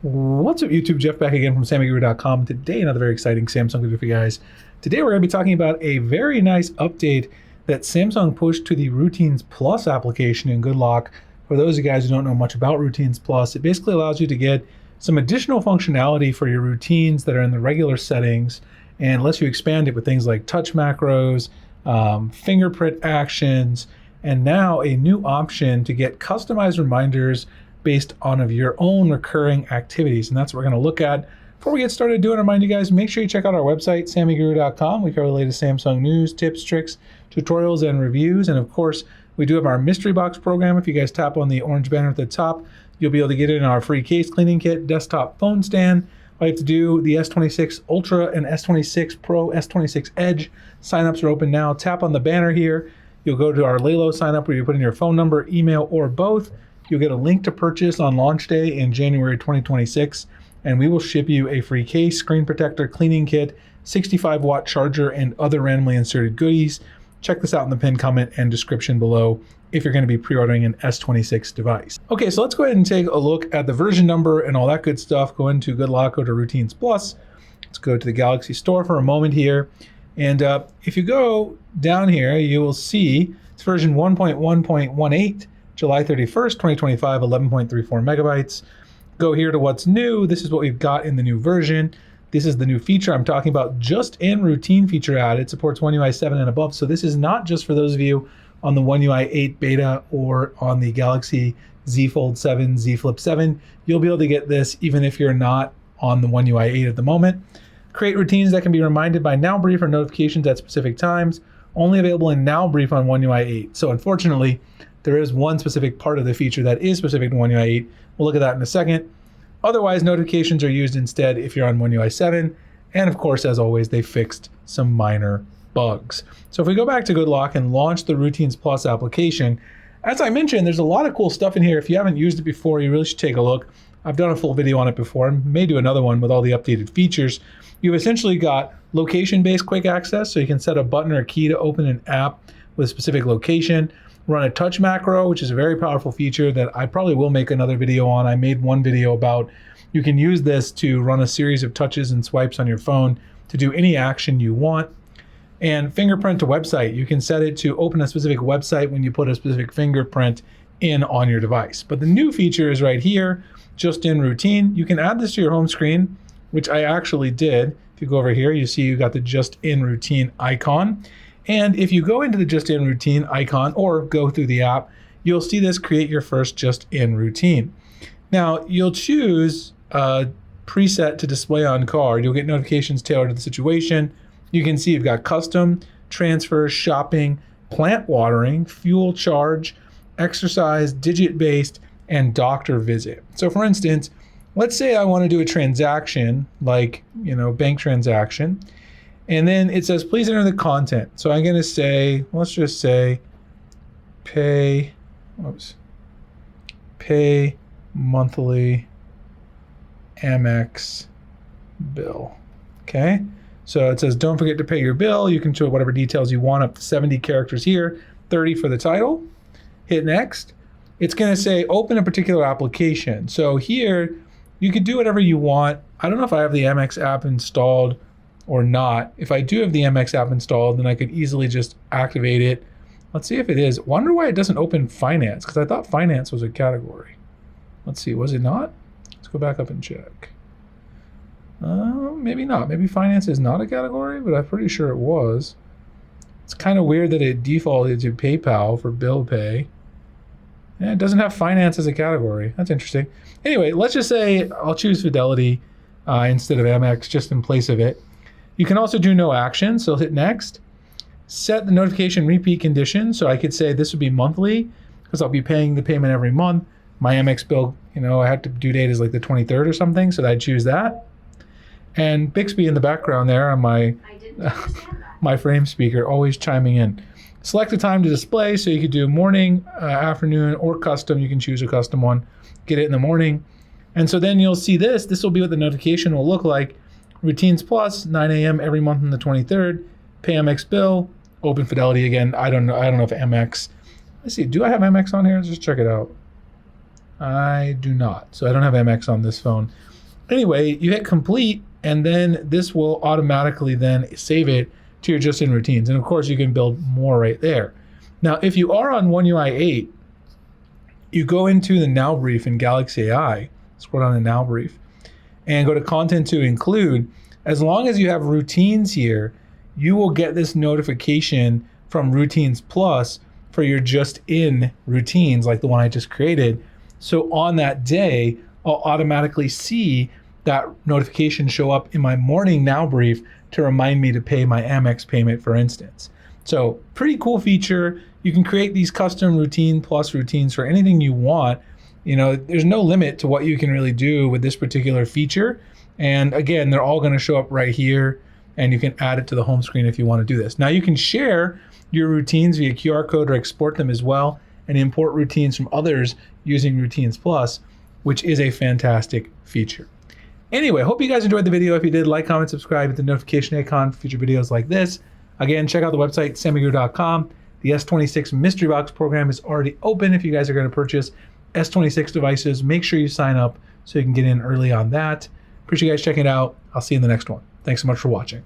What's up, YouTube? Jeff back again from SamyGuru.com. Today, another very exciting Samsung video for you guys. Today, we're going to be talking about a very nice update that Samsung pushed to the Routines Plus application in Good Lock. For those of you guys who don't know much about Routines Plus, it basically allows you to get some additional functionality for your routines that are in the regular settings and lets you expand it with things like touch macros, fingerprint actions, and now a new option to get customized reminders based on of your own recurring activities. And that's what we're going to look at. Before we get started doing, remind you guys, make sure you check out our website, SamyGuru.com. We cover the latest Samsung news, tips, tricks, tutorials, and reviews. And of course, we do have our mystery box program. If you guys tap on the orange banner at the top, you'll be able to get it in our free case cleaning kit, desktop phone stand. All you have to do, the S26 Ultra and S26 Pro, S26 Edge signups are open now. Tap on the banner here. You'll go to our Lalo signup where you put in your phone number, email, or both. You'll get a link to purchase on launch day in January 2026, and we will ship you a free case, screen protector, cleaning kit, 65-watt charger, and other randomly inserted goodies. Check this out in the pinned comment and description below if you're going to be pre-ordering an S26 device. Okay, so let's go ahead and take a look at the version number and all that good stuff. Go into Good Lock, go to Routines Plus. Let's go to the Galaxy Store for a moment here. And if you go down here, you will see it's version 1.1.18. July 31st, 2025, 11.34 megabytes. Go here to what's new. This is what we've got in the new version. This is the new feature I'm talking about, just in routine feature added. It supports One UI 7 and above. So this is not just for those of you on the One UI 8 beta or on the Galaxy Z Fold 7, Z Flip 7. You'll be able to get this even if you're not on the One UI 8 at the moment. Create routines that can be reminded by Now Brief or notifications at specific times. Only available in Now Brief on One UI 8. So unfortunately, there is one specific part of the feature that is specific to One UI 8. We'll look at that in a second. Otherwise, notifications are used instead if you're on One UI 7. And of course, as always, they fixed some minor bugs. So if we go back to Good Lock and launch the Routines Plus application, as I mentioned, there's a lot of cool stuff in here. If you haven't used it before, you really should take a look. I've done a full video on it before. I may do another one with all the updated features. You've essentially got location-based quick access, so you can set a button or a key to open an app with a specific location. Run a touch macro, which is a very powerful feature that I probably will make another video on. I made one video about you can use this to run a series of touches and swipes on your phone to do any action you want. And fingerprint to website. You can set it to open a specific website when you put a specific fingerprint in on your device. But the new feature is right here, just in routine. You can add this to your home screen, which I actually did. If you go over here, you see you got the just in routine icon. And if you go into the just in routine icon or go through the app, you'll see this create your first just in routine. Now you'll choose a preset to display on card. You'll get notifications tailored to the situation. You can see you've got custom, transfer, shopping, plant watering, fuel charge, exercise, digit based, and doctor visit. So for instance, let's say I want to do a transaction like, bank transaction. And then it says, please enter the content. So I'm going to say, let's just say, pay monthly Amex bill. Okay. So it says, don't forget to pay your bill. You can show whatever details you want, up to 70 characters here, 30 for the title. Hit next. It's going to say, open a particular application. So here, you could do whatever you want. I don't know if I have the Amex app installed or not. If I do have the MX app installed, then I could easily just activate it. Let's see if it is. Wonder why it doesn't open finance, because I thought finance was a category. Let's see, was it not? Let's go back up and check. Maybe not. Maybe finance is not a category, but I'm pretty sure it was. It's kind of weird that it defaulted to PayPal for bill pay. And it doesn't have finance as a category. That's interesting. Anyway, let's just say I'll choose Fidelity instead of Amex just in place of it. You can also do no action, so hit next. Set the notification repeat condition, so I could say this would be monthly, because I'll be paying the payment every month. My Amex bill, I had to due date is like the 23rd or something, so I'd choose that. And Bixby in the background there on my my frame speaker, always chiming in. Select a time to display, so you could do morning, afternoon, or custom. You can choose a custom one. Get it in the morning. And so then you'll see this. This will be what the notification will look like. Routines Plus, 9 a.m. every month on the 23rd. Pay Amex bill. Open Fidelity again. I don't know if Amex. Let's see. Do I have Amex on here? Let's just check it out. I do not. So I don't have Amex on this phone. Anyway, you hit complete, and then this will automatically then save it to your just in routines. And of course, you can build more right there. Now, if you are on One UI 8, you go into the Now Brief in Galaxy AI, scroll down to Now Brief, and go to Content to Include. As long as you have routines here, you will get this notification from Routines Plus for your just in routines, like the one I just created. So on that day, I'll automatically see that notification show up in my morning Now Brief to remind me to pay my Amex payment, for instance. So pretty cool feature. You can create these custom Routine Plus routines for anything you want. You know, there's no limit to what you can really do with this particular feature. And again, they're all going to show up right here, and you can add it to the home screen if you want to do this. Now you can share your routines via QR code or export them as well, and import routines from others using Routines Plus, which is a fantastic feature. Anyway, hope you guys enjoyed the video. If you did, like, comment, subscribe, hit the notification icon for future videos like this. Again, check out the website, sammyguru.com. The S26 Mystery Box program is already open. If you guys are going to purchase S26 devices, make sure you sign up so you can get in early on that. Appreciate you guys checking it out. I'll see you in the next one. Thanks so much for watching.